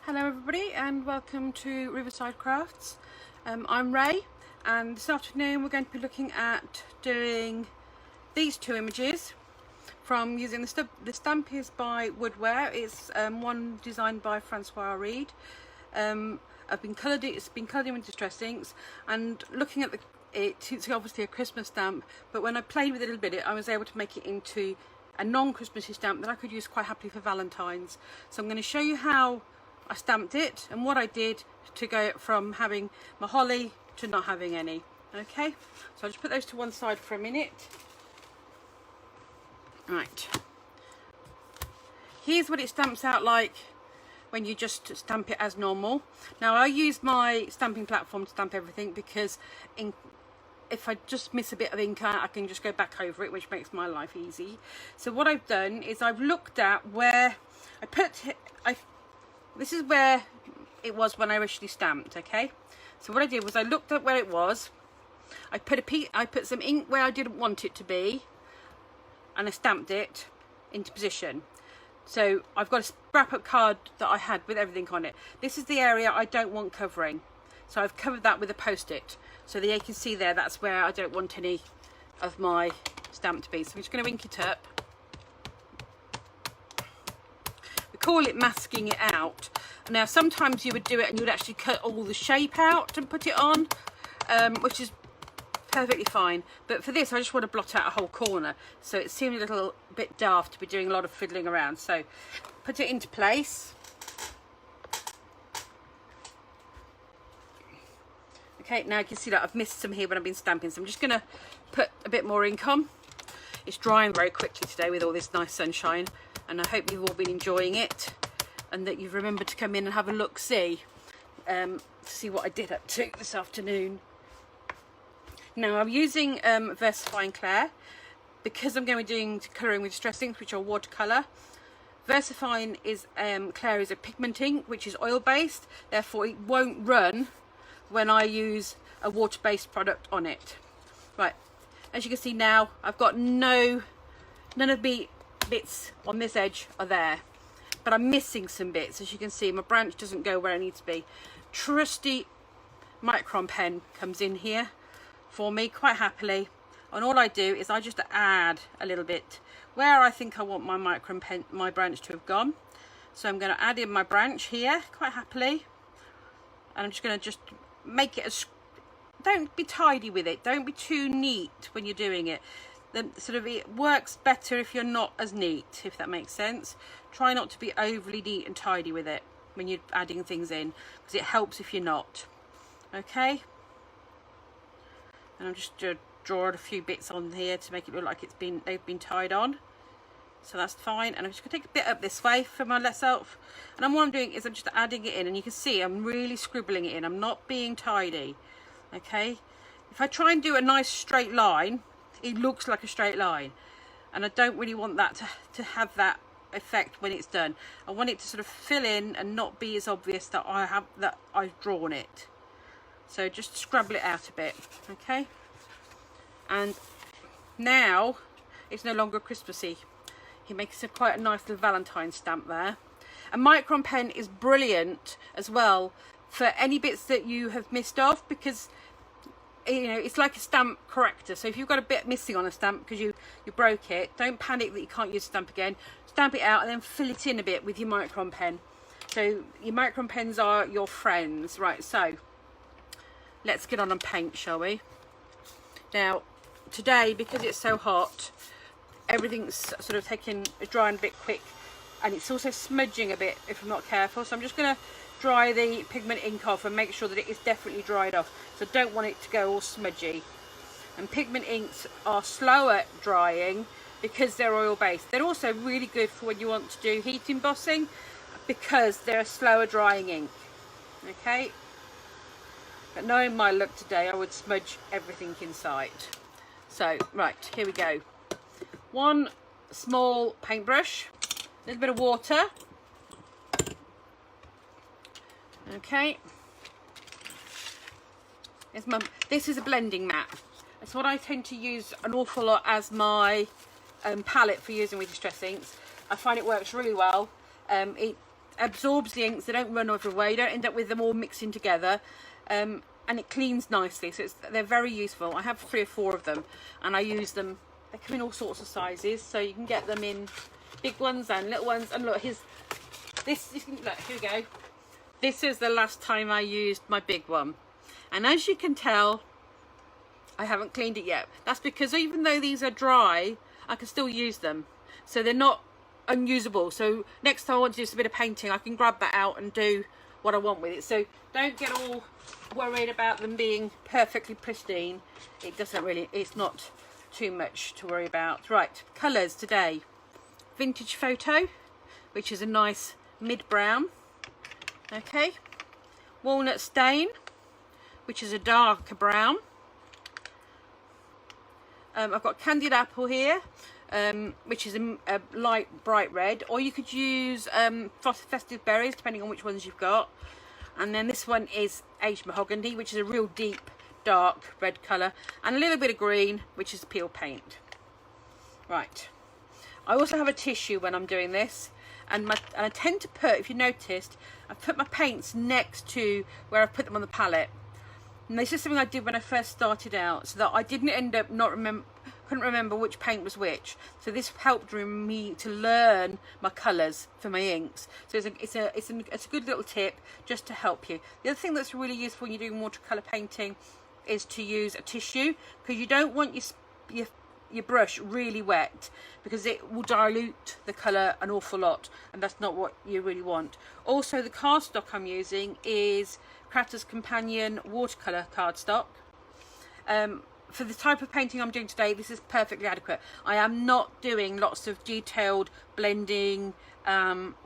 Hello everybody and welcome to Riverside Crafts. I'm Ray, and this afternoon we're going to be looking at doing these two images from using the stamp is by Woodware. It's one designed by Francois Reed. It's been coloured in with distress inks, and looking at it's obviously a Christmas stamp, but when I played with it a little bit I was able to make it into a non-Christmassy stamp that I could use quite happily for Valentine's. So I'm going to show you how I stamped it and what I did to go from having my holly to not having any. Okay, so I'll just put those to one side for a minute. Right, here's what it stamps out like when you just stamp it as normal. Now I use my stamping platform to stamp everything because if I just miss a bit of ink I can just go back over it, which makes my life easy. So what I've done is I've looked at where this is where it was when I originally stamped. Okay, so what I did was I looked at where it was, I put some ink where I didn't want it to be, and I stamped it into position. So I've got a scrap up card that I had with everything on it. This is the area I don't want covering, so I've covered that with a post-it so that you can see there that's where I don't want any of my stamp to be. So I'm just going to ink it up. Call it masking it out. Now sometimes you would do it and you would actually cut all the shape out and put it on, which is perfectly fine, but for this I just want to blot out a whole corner, so it seemed a little bit daft to be doing a lot of fiddling around. So put it into place. Okay, now you can see that I've missed some here when I've been stamping, so I'm just going to put a bit more ink on. It's drying very quickly today with all this nice sunshine, and I hope you've all been enjoying it and that you've remembered to come in and have a look-see to see what I did up to this afternoon. Now I'm using Riverside Claire because I'm going to be doing colouring with distress inks, which are watercolour. Riverside is Claire is a pigment ink which is oil-based, therefore it won't run when I use a water-based product on it. Right, as you can see now I've got none of the bits on this edge are there, but I'm missing some bits. As you can see, my branch doesn't go where it needs to be. Trusty micron pen comes in here for me quite happily, and all I do is I just add a little bit where I think I want my branch to have gone. So I'm going to add in my branch here quite happily, and I'm just going to make it as, don't be tidy with it, don't be too neat when you're doing it. It works better if you're not as neat, if that makes sense. Try not to be overly neat and tidy with it when you're adding things in, because it helps if you're not. Okay, and I'm just drawing a few bits on here to make it look like they've been tied on, so that's fine. And I'm just going to take a bit up this way for myself, and what I'm doing is I'm just adding it in, and you can see I'm really scribbling it in. I'm not being tidy. Okay, if I try and do a nice straight line, it looks like a straight line, and I don't really want that to have that effect when it's done. I want it to sort of fill in and not be as obvious that I've drawn it. So just scrabble it out a bit. Okay, and now it's no longer Christmassy. He makes quite a nice little Valentine's stamp there. A micron pen is brilliant as well for any bits that you have missed off, because it's like a stamp corrector. So if you've got a bit missing on a stamp because you broke it, don't panic that you can't use the stamp again. Stamp it out and then fill it in a bit with your micron pen. So your micron pens are your friends. Right, so let's get on and paint, shall we? Now today, because it's so hot, everything's sort of drying a bit quick, and it's also smudging a bit if I'm not careful. So I'm just going to dry the pigment ink off and make sure that it is definitely dried off. So I don't want it to go all smudgy. And pigment inks are slower drying because they're oil based. They're also really good for when you want to do heat embossing, because they're a slower drying ink. Okay, but knowing my look today, I would smudge everything in sight. So right, here we go. One small paintbrush, a little bit of water. Okay, this is a blending mat. It's what I tend to use an awful lot as my palette for using with distress inks. I find it works really well. absorbs the inks, they don't run everywhere, you don't end up with them all mixing together, and it cleans nicely, so they're very useful. I have 3 or 4 of them, and I use them. They come in all sorts of sizes, so you can get them in big ones and little ones. And look, look, here we go. This is the last time I used my big one, and as you can tell, I haven't cleaned it yet. That's because even though these are dry, I can still use them, so they're not unusable. So next time I want to do a bit of painting, I can grab that out and do what I want with it. So don't get all worried about them being perfectly pristine. It doesn't really, it's not too much to worry about. Right, colours today. Vintage Photo, which is a nice mid-brown. Okay. Walnut Stain, which is a darker brown. I've got Candied Apple here, which is a light bright red, or you could use Festive Berries, depending on which ones you've got. And then this one is Aged Mahogany, which is a real deep dark red colour, and a little bit of green, which is peel paint. Right, I also have a tissue when I'm doing this, and I tend to put, if you noticed, I've put my paints next to where I've put them on the palette. And this is something I did when I first started out, so that I didn't end up couldn't remember which paint was which. So this helped me to learn my colours for my inks. So it's a good little tip just to help you. The other thing that's really useful when you're doing watercolour painting is to use a tissue, because you don't want your brush really wet, because it will dilute the colour an awful lot, and that's not what you really want. Also, the cardstock I'm using is Crafters Companion watercolour cardstock. For the type of painting I'm doing today, this is perfectly adequate. I am not doing lots of detailed blending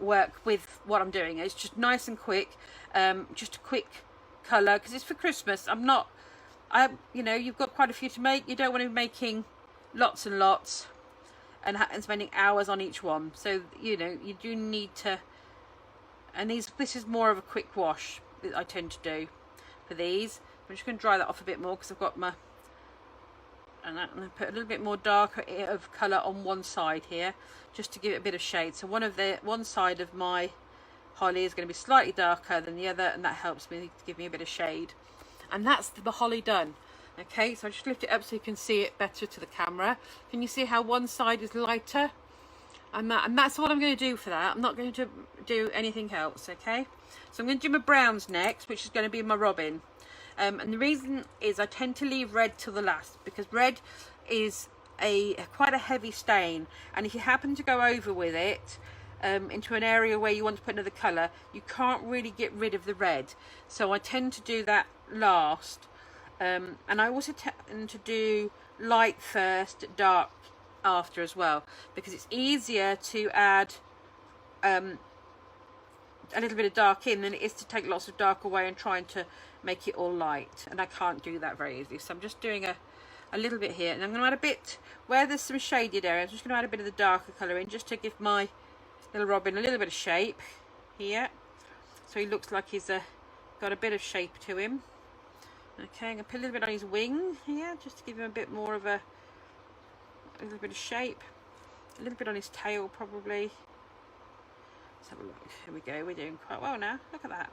work with what I'm doing. It's just nice and quick, just a quick colour, because it's for Christmas. You know, you've got quite a few to make. You don't want to be making lots and lots and spending hours on each one. So, you know, you do need to, and this is more of a quick wash that I tend to do for these. I'm just going to dry that off a bit more, because I've got my, and I put a little bit more darker of colour on one side here, just to give it a bit of shade. So one side of my holly is going to be slightly darker than the other, and that helps me to give me a bit of shade. And that's the holly done. Okay, so I just lift it up so you can see it better to the camera. Can you see how one side is lighter? And that's what I'm going to do for that. I'm not going to do anything else, okay? So I'm going to do my browns next, which is going to be my robin. And the reason is I tend to leave red till the last, because red is quite a heavy stain, and if you happen to go over with it into an area where you want to put another colour, you can't really get rid of the red. So I tend to do that last. And I also tend to do light first, dark after as well, because it's easier to add a little bit of dark in than it is to take lots of dark away and trying to make it all light, and I can't do that very easily. So I'm just doing a little bit here, and I'm going to add a bit where there's some shaded areas. I'm just going to add a bit of the darker colour in, just to give my little robin a little bit of shape here, so he looks like he's got a bit of shape to him. Okay, I'm going to put a little bit on his wing here, just to give him a bit more of a little bit of shape. A little bit on his tail, probably. Let's have a look. Here we go. We're doing quite well now. Look at that.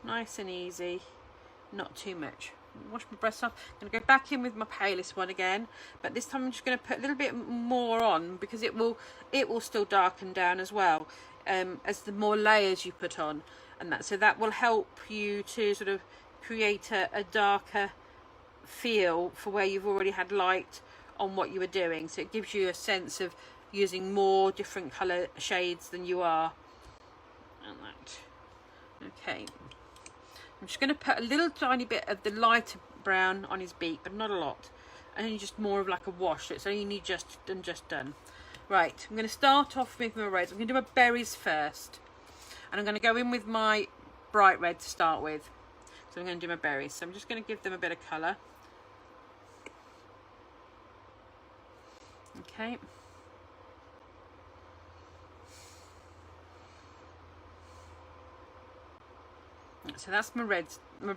Nice and easy. Not too much. Wash my brush off. I'm going to go back in with my palest one again, but this time I'm just going to put a little bit more on, because it will still darken down as well, as the more layers you put on, and that, so that will help you to sort of create a darker feel for where you've already had light on what you were doing. So it gives you a sense of using more different colour shades than you are. And that. Okay. I'm just going to put a little tiny bit of the lighter brown on his beak, but not a lot. And just more of like a wash. So it's only just done. Right. I'm going to start off with my reds. I'm going to do my berries first. And I'm going to go in with my bright red to start with. So I'm going to do my berries. So I'm just going to give them a bit of colour. Okay. So that's my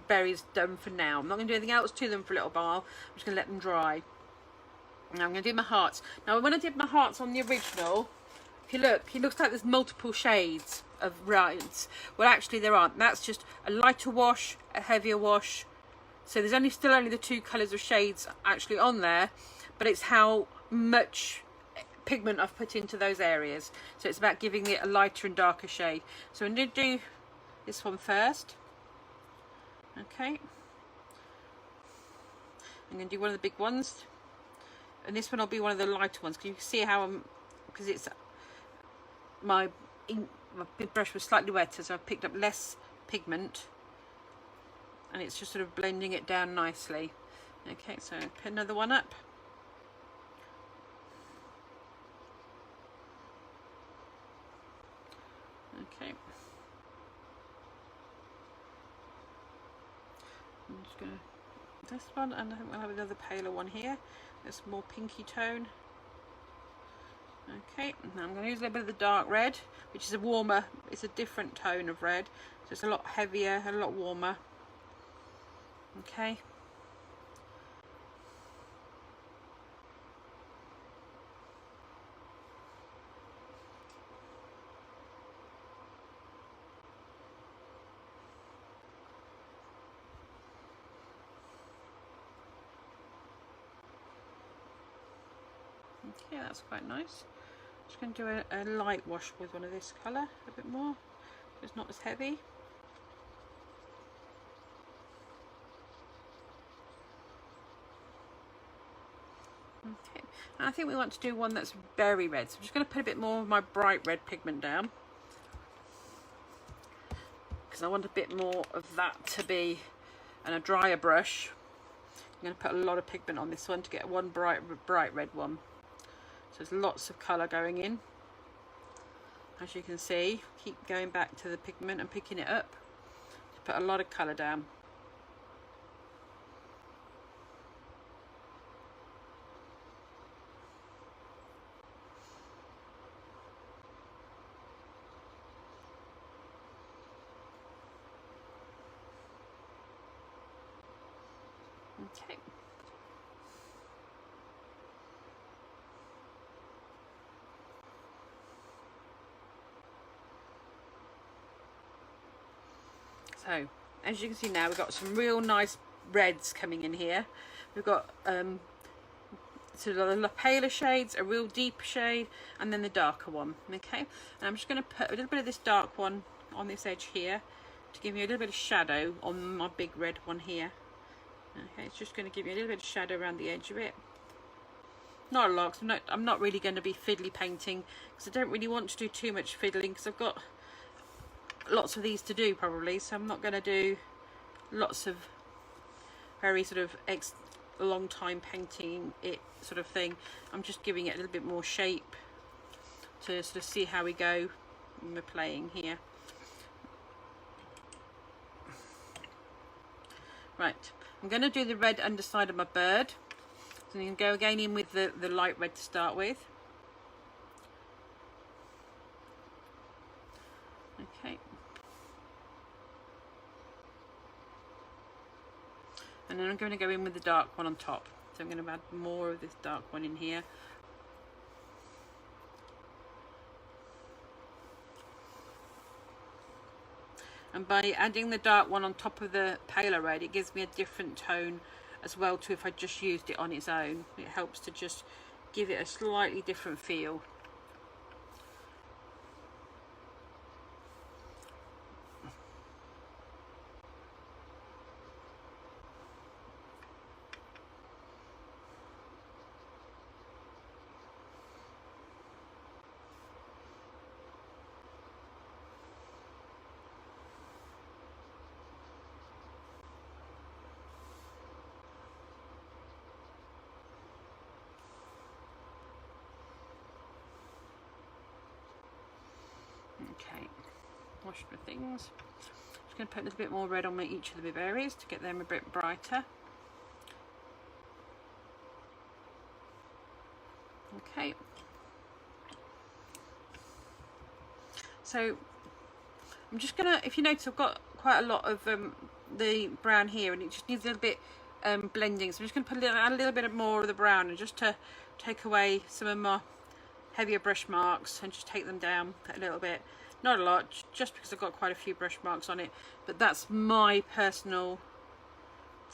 berries done for now. I'm not going to do anything else to them for a little while. I'm just going to let them dry. Now I'm going to do my hearts. Now when I did my hearts on the original, if you look, it looks like there's multiple shades of reds. Well, actually there aren't. That's just a lighter wash, a heavier wash. So there's still only the two colours of shades actually on there, but it's how much pigment I've put into those areas. So it's about giving it a lighter and darker shade. So I'm going to do this one first. Okay. I'm going to do one of the big ones, and this one will be one of the lighter ones, because you can see how because it's my big brush was slightly wetter, so I've picked up less pigment, and it's just sort of blending it down nicely. Okay, so put another one up. Okay. I'm just going to this one, and I think we'll have another paler one here. It's more pinky tone. Okay, now I'm going to use a little bit of the dark red, which is a warmer, it's a different tone of red, so it's a lot heavier, a lot warmer. Okay. Okay, that's quite nice. Just going to do a light wash with one of this colour a bit more, so it's not as heavy. Okay, and I think we want to do one that's very red, so I'm just going to put a bit more of my bright red pigment down, because I want a bit more of that to be, and a drier brush. I'm going to put a lot of pigment on this one to get one bright red one. So there's lots of colour going in. As you can see, keep going back to the pigment and picking it up to put a lot of colour down. Okay. So, as you can see now, we've got some real nice reds coming in here. We've got sort of the paler shades, a real deep shade, and then the darker one. Okay, and I'm just going to put a little bit of this dark one on this edge here to give me a little bit of shadow on my big red one here. Okay, it's just going to give me a little bit of shadow around the edge of it. Not a lot, because I'm not really going to be fiddly painting, because I don't really want to do too much fiddling, because I've got lots of these to do probably, so I'm not going to do lots of very sort of long time painting it sort of thing. I'm just giving it a little bit more shape to sort of see how we go when we're playing here. Right, I'm going to do the red underside of my bird, so you can go again in with the light red to start with. Okay. And then I'm going to go in with the dark one on top. So I'm going to add more of this dark one in here. And by adding the dark one on top of the paler red, it gives me a different tone as well to if I just used it on its own. It helps to just give it a slightly different feel. Okay, wash my things. Just going to put a little bit more red on each of the big areas to get them a bit brighter. Okay. So I'm just gonna, if you notice, I've got quite a lot of the brown here, and it just needs a little bit blending. So I'm just going to put add a little bit more of the brown, and just to take away some of my heavier brush marks and just take them down a little bit. Not a lot, just because I've got quite a few brush marks on it, but that's my personal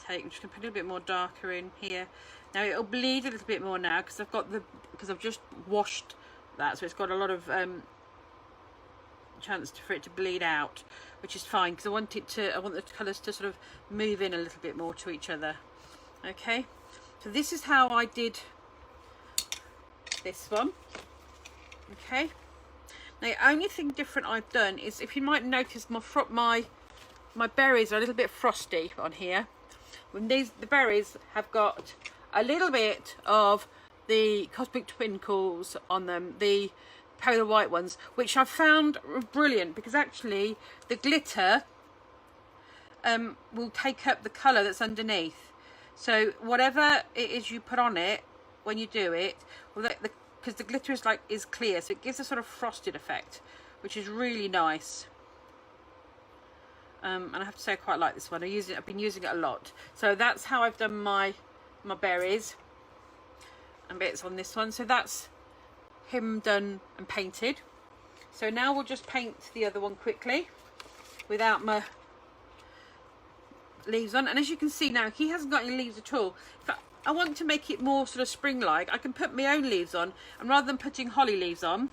take. I'm just going to put a little bit more darker in here. Now it'll bleed a little bit more now because I've just washed that, so it's got a lot of chance for it to bleed out, which is fine because I want the colours to sort of move in a little bit more to each other. Okay, so this is how I did this one. Okay, now the only thing different I've done is, if you might notice, my berries are a little bit frosty on here. When the berries have got a little bit of the Cosmic Twinkles on them, the polar white ones, which I found brilliant because actually the glitter will take up the colour that's underneath. So whatever it is you put on it when you do it, because the glitter is clear, so it gives a sort of frosted effect, which is really nice. And I have to say I quite like this one. I've been using it a lot. So that's how I've done my berries and bits on this one. So that's him done and painted. So now we'll just paint the other one quickly without my leaves on. And as you can see now, he hasn't got any leaves at all. But I want to make it more sort of spring-like. I can put my own leaves on, and rather than putting holly leaves on,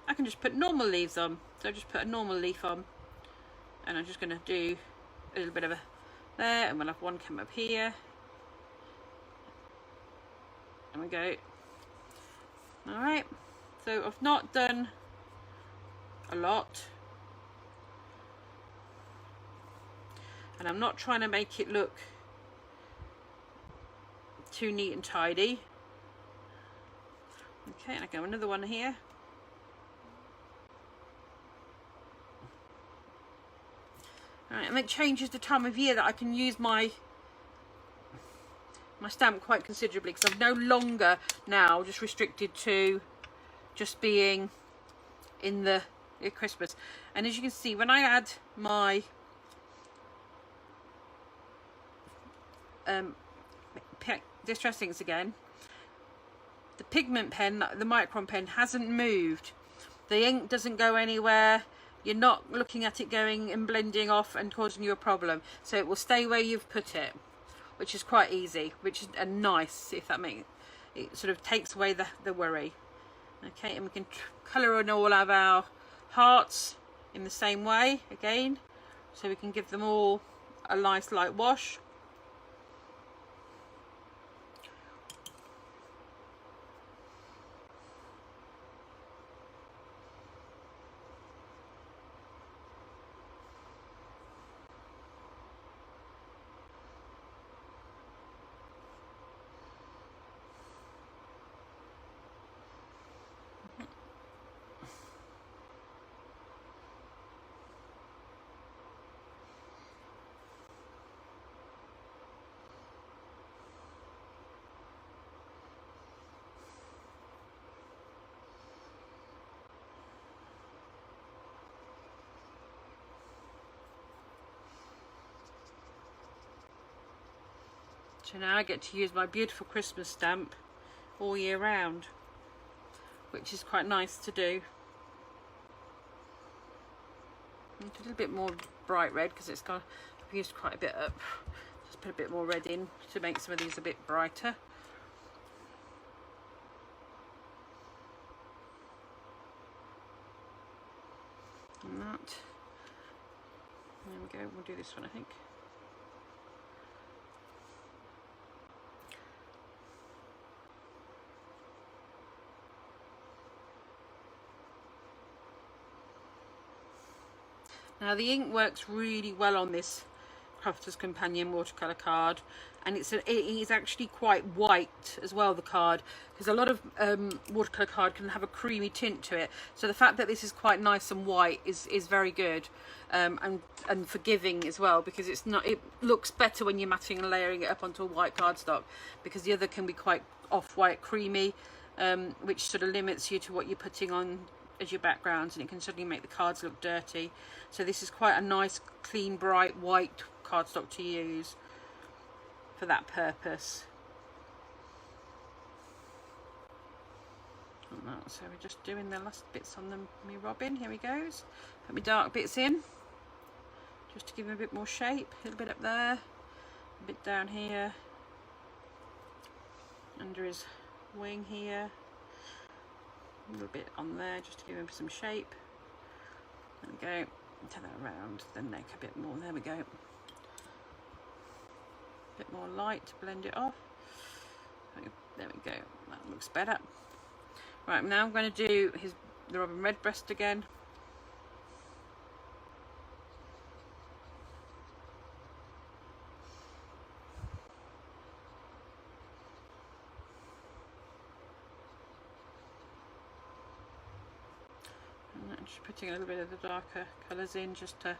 I can just put normal leaves on. So I just put a normal leaf on. And I'm just going to do a little bit of a there, and we'll have one come up here. There we go. Alright, so I've not done a lot. And I'm not trying to make it look too neat and tidy. Okay, and I go another one here. Right, and it changes the time of year that I can use my stamp quite considerably, because I'm no longer now just restricted to just being in the Christmas. And as you can see, when I add my distress inks again, the pigment pen, the micron pen, hasn't moved. The ink doesn't go anywhere. You're not looking at it going and blending off and causing you a problem. So it will stay where you've put it, which is quite easy, which is nice, if that makes it sort of takes away the worry. Okay, and we can colour in all of our hearts in the same way again, so we can give them all a nice light wash. So now I get to use my beautiful Christmas stamp all year round, which is quite nice to do. A little bit more bright red because I've used quite a bit up. Just put a bit more red in to make some of these a bit brighter. And that. There we go. We'll do this one, I think. Now the ink works really well on this Crafter's Companion watercolour card, and it is actually quite white as well, the card, because a lot of watercolour card can have a creamy tint to it. So the fact that this is quite nice and white is very good, and forgiving as well, because it looks better when you're matting and layering it up onto a white cardstock, because the other can be quite off-white creamy, which sort of limits you to what you're putting on as your backgrounds, and it can suddenly make the cards look dirty. So this is quite a nice, clean, bright white cardstock to use for that purpose. So we're just doing the last bits on me robin. Here he goes. Put my dark bits in, just to give him a bit more shape. A little bit up there, a bit down here, under his wing here, a little bit on there, just to give him some shape. There we go. Turn that around the neck a bit more. There we go. A bit more light to blend it off. There we go. That looks better. Right, now I'm going to do the robin redbreast again. And I'm just putting a little bit of the darker colours in, just to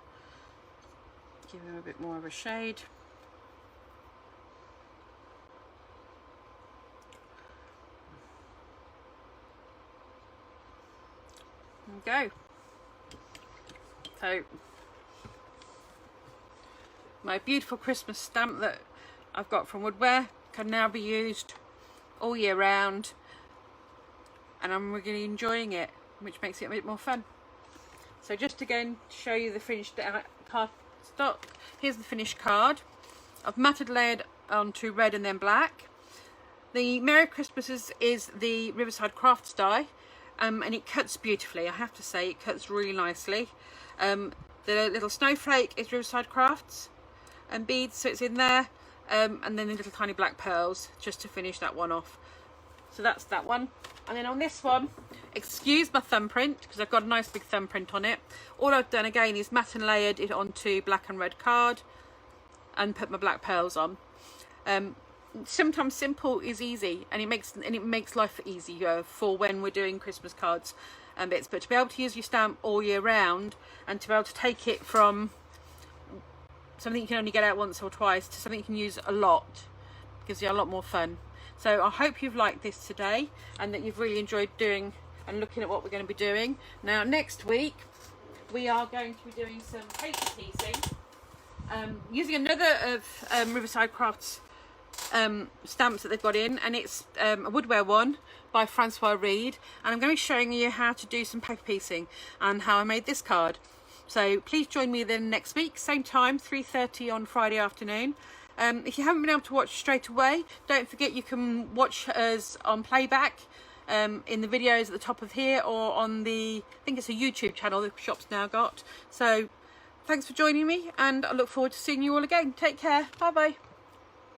give him a bit more of a shade. Go. So my beautiful Christmas stamp that I've got from Woodware can now be used all year round, and I'm really enjoying it, which makes it a bit more fun. So just again to show you the finished card stock, here's the finished card. I've matted layered onto red and then black. The Merry Christmases is the Riverside Crafts die. And it cuts beautifully, I have to say, it cuts really nicely. The little snowflake is Riverside Crafts and beads, so it's in there. And then the little tiny black pearls, just to finish that one off. So that's that one. And then on this one, excuse my thumbprint, because I've got a nice big thumbprint on it. All I've done again is matte and layered it onto black and red card and put my black pearls on. Sometimes simple is easy, and it makes life easier for when we're doing Christmas cards and bits. But to be able to use your stamp all year round, and to be able to take it from something you can only get out once or twice to something you can use a lot, gives you a lot more fun. So I hope you've liked this today, and that you've really enjoyed doing and looking at what we're going to be doing. Now next week we are going to be doing some paper piecing, using another of Riverside Crafts stamps that they've got in, and it's a Woodware one by Francois Reed, and I'm going to be showing you how to do some paper piecing and how I made this card. So please join me then next week, same time, 3:30 on Friday afternoon. If you haven't been able to watch straight away, don't forget you can watch us on playback in the videos at the top of here, or on the, I think it's a YouTube channel the shop's now got. So thanks for joining me, and I look forward to seeing you all again. Take care. Bye bye.